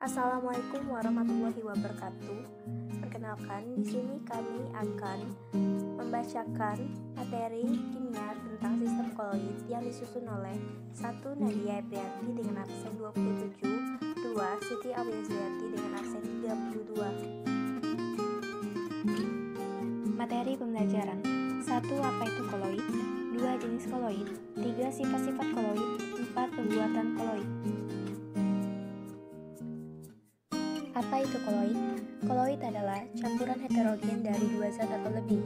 Assalamualaikum warahmatullahi wabarakatuh. Perkenalkan, di sini kami akan membacakan materi kimia tentang sistem koloid yang disusun oleh 1. Nadia Eprianti dengan absen 27, 2. Siti Awiazriati dengan absen 32. Materi pembelajaran: 1. Apa itu koloid? 2. Jenis koloid. 3. Sifat-sifat koloid. 4. Pembuatan koloid. Apa itu koloid? Koloid adalah campuran heterogen dari dua zat atau lebih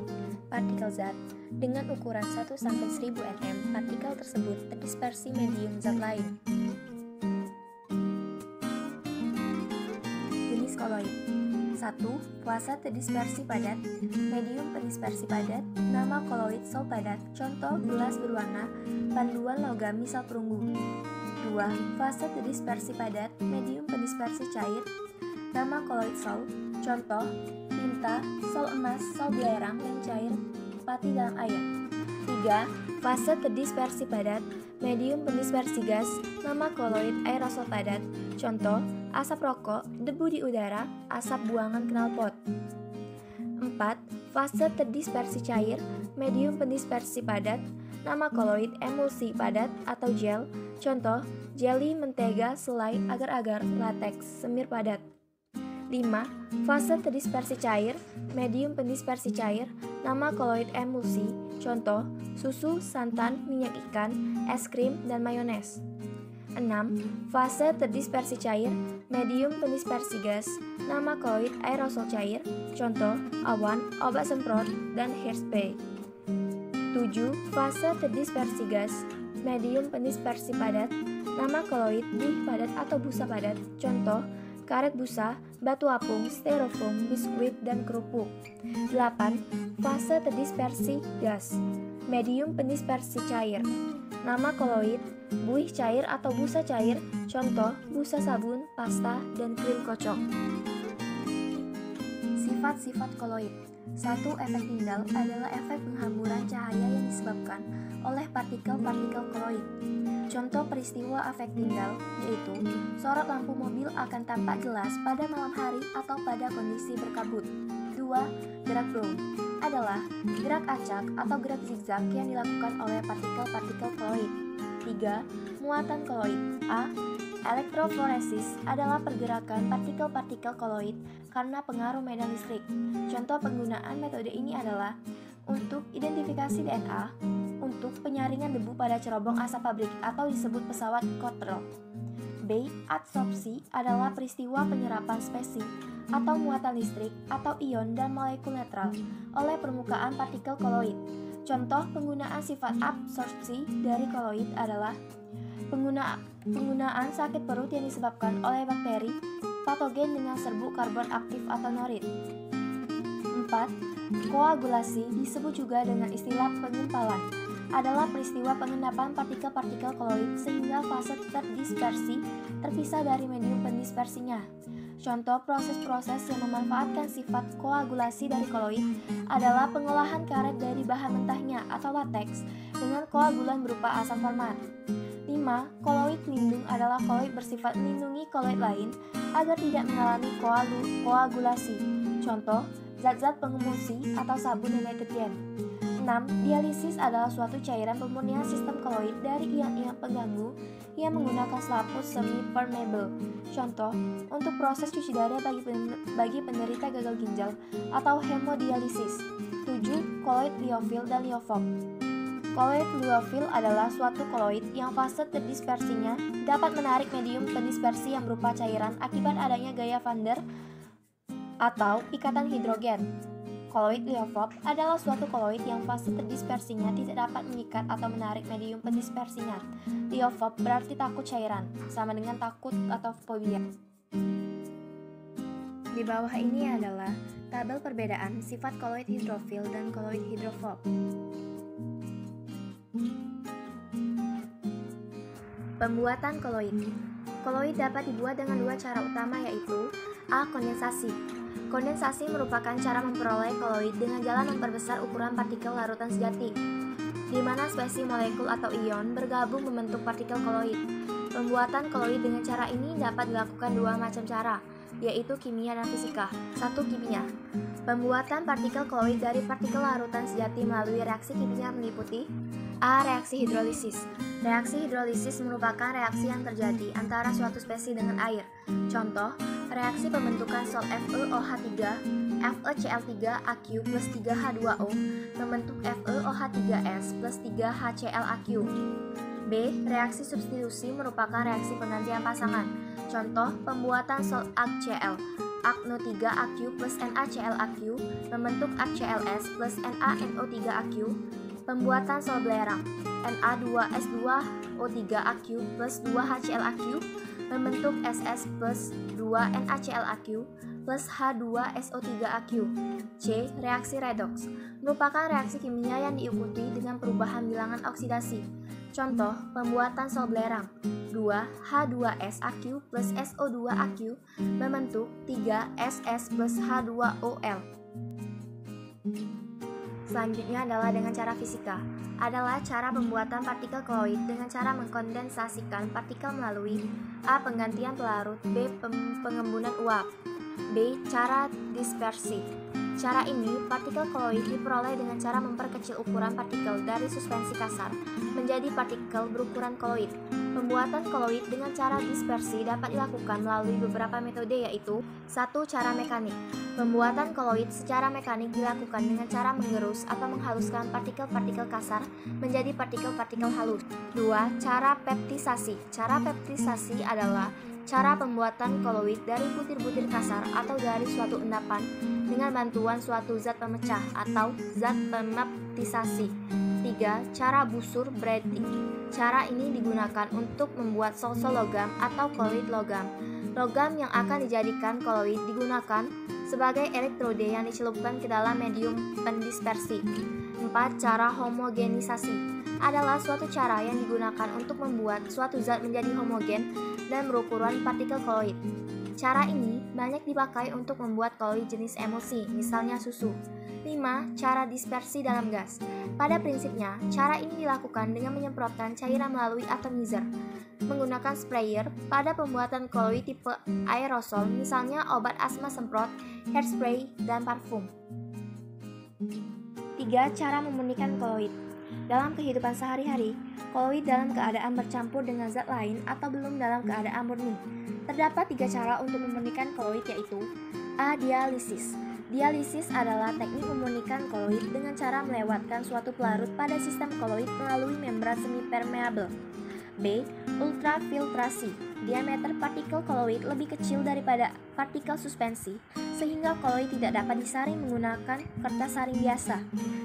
partikel zat dengan ukuran 1-1000 nm. Partikel tersebut terdispersi medium zat lain. Jenis koloid: 1. Fase terdispersi padat. Medium pendispersi padat. Nama koloid sol padat. Contoh gelas berwarna. Panduan logam misal perunggu. 2. Fase terdispersi padat. Medium pendispersi cair. Nama koloid sol. Contoh tinta, sol emas, sol belerang yang cair, pati dalam air. 3. Fase terdispersi padat. Medium pendispersi gas. Nama koloid aerosol padat. Contoh asap rokok, debu di udara, asap buangan knalpot. 4. Fase terdispersi cair. Medium pendispersi padat. Nama koloid emulsi padat atau gel. Contoh jeli, mentega, selai, agar-agar, lateks, semir padat. 5. Fase terdispersi cair. Medium pendispersi cair. Nama koloid emulsi. Contoh susu, santan, minyak ikan, es krim, dan mayones. 6. Fase terdispersi cair. Medium pendispersi gas. Nama koloid aerosol cair. Contoh awan, obat semprot, dan hairspray. 7. Fase terdispersi gas. Medium pendispersi padat. Nama koloid buih padat atau busa padat. Contoh karet busa, batu apung, styrofoam, biskuit, dan kerupuk. 8. Fase terdispersi gas. Medium pendispersi cair. Nama koloid buih cair atau busa cair. Contoh busa sabun, pasta, dan krim kocok. Sifat-sifat koloid. 1. Efek Tyndall adalah efek penghamburan cahaya yang disebabkan oleh partikel-partikel koloid. Contoh peristiwa efek Tyndall yaitu sorot lampu mobil akan tampak jelas pada malam hari atau pada kondisi berkabut. 2. Gerak Brown adalah gerak acak atau gerak zigzag yang dilakukan oleh partikel-partikel koloid. 3. Muatan koloid. A. Elektroforesis adalah pergerakan partikel-partikel koloid karena pengaruh medan listrik. Contoh penggunaan metode ini adalah untuk identifikasi DNA, untuk penyaringan debu pada cerobong asap pabrik atau disebut pesawat Cottrell. B. Adsorpsi adalah peristiwa penyerapan spesi atau muatan listrik atau ion dan molekul netral oleh permukaan partikel koloid. Contoh penggunaan sifat absorpsi dari koloid adalah penggunaan sakit perut yang disebabkan oleh bakteri patogen dengan serbuk karbon aktif atau norit. 4. Koagulasi disebut juga dengan istilah pengempalan adalah peristiwa pengendapan partikel-partikel koloid sehingga fase terdispersi terpisah dari medium pendispersinya. Contoh proses-proses yang memanfaatkan sifat koagulasi dari koloid adalah pengolahan karet dari bahan mentahnya atau lateks dengan koagulan berupa asam format. 5. Koloid pelindung adalah koloid bersifat melindungi koloid lain agar tidak mengalami koagulasi. Contoh zat-zat pengemulsi atau sabun dan deterjen. 6. Dialisis adalah suatu cairan pemurnian sistem koloid dari ion-ion pengganggu yang menggunakan selaput semi-permeable. Contoh, untuk proses cuci darah bagi penderita gagal ginjal atau hemodialisis. 7. Koloid liofil dan liofob. Koloid liofil adalah suatu koloid yang fase terdispersinya dapat menarik medium pendispersi yang berupa cairan akibat adanya gaya Van der atau ikatan hidrogen. Koloid liofob adalah suatu koloid yang fase terdispersinya tidak dapat mengikat atau menarik medium pendispersinya. Liofob berarti takut cairan, sama dengan takut atau fobia. Di bawah ini adalah tabel perbedaan sifat koloid hidrofil dan koloid hidrofob. Pembuatan koloid. Koloid dapat dibuat dengan dua cara utama yaitu A. Kondensasi. Kondensasi merupakan cara memperoleh koloid dengan jalan memperbesar ukuran partikel larutan sejati, di mana spesi molekul atau ion bergabung membentuk partikel koloid. Pembuatan koloid dengan cara ini dapat dilakukan dua macam cara, yaitu kimia dan fisika. 1. Kimia. Pembuatan partikel koloid dari partikel larutan sejati melalui reaksi kimia meliputi A. Reaksi hidrolisis. Reaksi hidrolisis merupakan reaksi yang terjadi antara suatu spesies dengan air. Contoh, reaksi pembentukan sal FeOH3, FeCl3Aq plus 3H2O membentuk FeOH3s plus 3HClAq. B. Reaksi substitusi merupakan reaksi penggantian pasangan. Contoh, pembuatan sal AgCl, AgNO3Aq plus NaClAq membentuk AgCls plus NaNO3Aq. Pembuatan sal belerang, Na2S2O3Aq plus 2HClAq membentuk Ss plus 2NaClAq plus H2SO3Aq. C. Reaksi redoks merupakan reaksi kimia yang diikuti dengan perubahan bilangan oksidasi. Contoh, pembuatan sal belerang 2H2SAq plus SO2Aq membentuk 3SS plus H2OL. Selanjutnya adalah dengan cara fisika. Adalah cara pembuatan partikel koloid dengan cara mengkondensasikan partikel melalui A. Penggantian pelarut, B. Pengembunan uap, B. Cara dispersi. Cara ini, partikel koloid diperoleh dengan cara memperkecil ukuran partikel dari suspensi kasar menjadi partikel berukuran koloid. Pembuatan koloid dengan cara dispersi dapat dilakukan melalui beberapa metode, yaitu 1. Cara mekanik. Pembuatan koloid secara mekanik dilakukan dengan cara mengerus atau menghaluskan partikel-partikel kasar menjadi partikel-partikel halus. 2. Cara peptisasi. Cara peptisasi adalah cara pembuatan koloid dari butir-butir kasar atau dari suatu endapan dengan bantuan suatu zat pemecah atau zat pemeptisasi. 3. Cara busur breeding. Cara ini digunakan untuk membuat sol-sol logam atau koloid logam. Logam yang akan dijadikan koloid digunakan sebagai elektrode yang dicelupkan ke dalam medium pendispersi. 4. Cara homogenisasi adalah suatu cara yang digunakan untuk membuat suatu zat menjadi homogen dan berukuran partikel koloid. Cara ini banyak dipakai untuk membuat koloid jenis emulsi, misalnya susu. 5. Cara dispersi dalam gas. Pada prinsipnya, cara ini dilakukan dengan menyemprotkan cairan melalui atomizer menggunakan sprayer pada pembuatan koloid tipe aerosol, misalnya obat asma semprot, hairspray, dan parfum. 3. Cara memurnikan koloid. Dalam kehidupan sehari-hari, koloid dalam keadaan bercampur dengan zat lain atau belum dalam keadaan murni. Terdapat 3 cara untuk memurnikan koloid, yaitu A. Dialisis. Dialisis adalah teknik memurnikan koloid dengan cara melewatkan suatu pelarut pada sistem koloid melalui membran semipermeabel. B. Ultrafiltrasi. Diameter partikel koloid lebih kecil daripada partikel suspensi, sehingga koloid tidak dapat disaring menggunakan kertas saring biasa.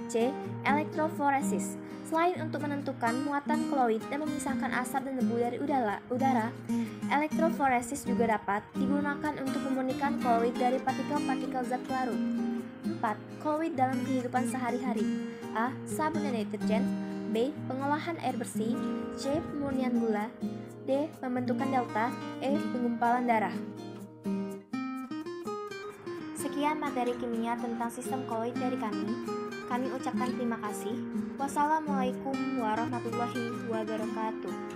C. Elektroforesis. Selain untuk menentukan muatan koloid dan memisahkan asap dan debu dari udara, elektroforesis juga dapat digunakan untuk memurnikan koloid dari partikel-partikel zat pelarut. 4. Koloid dalam kehidupan sehari-hari. A. Sabun dan deterjen. B. Pengolahan air bersih. C. Pemurnian gula. D. Pembentukan delta. E. Penggumpalan darah. Sekian materi kimia tentang sistem koloid dari kami. Kami ucapkan terima kasih. Wassalamualaikum warahmatullahi wabarakatuh.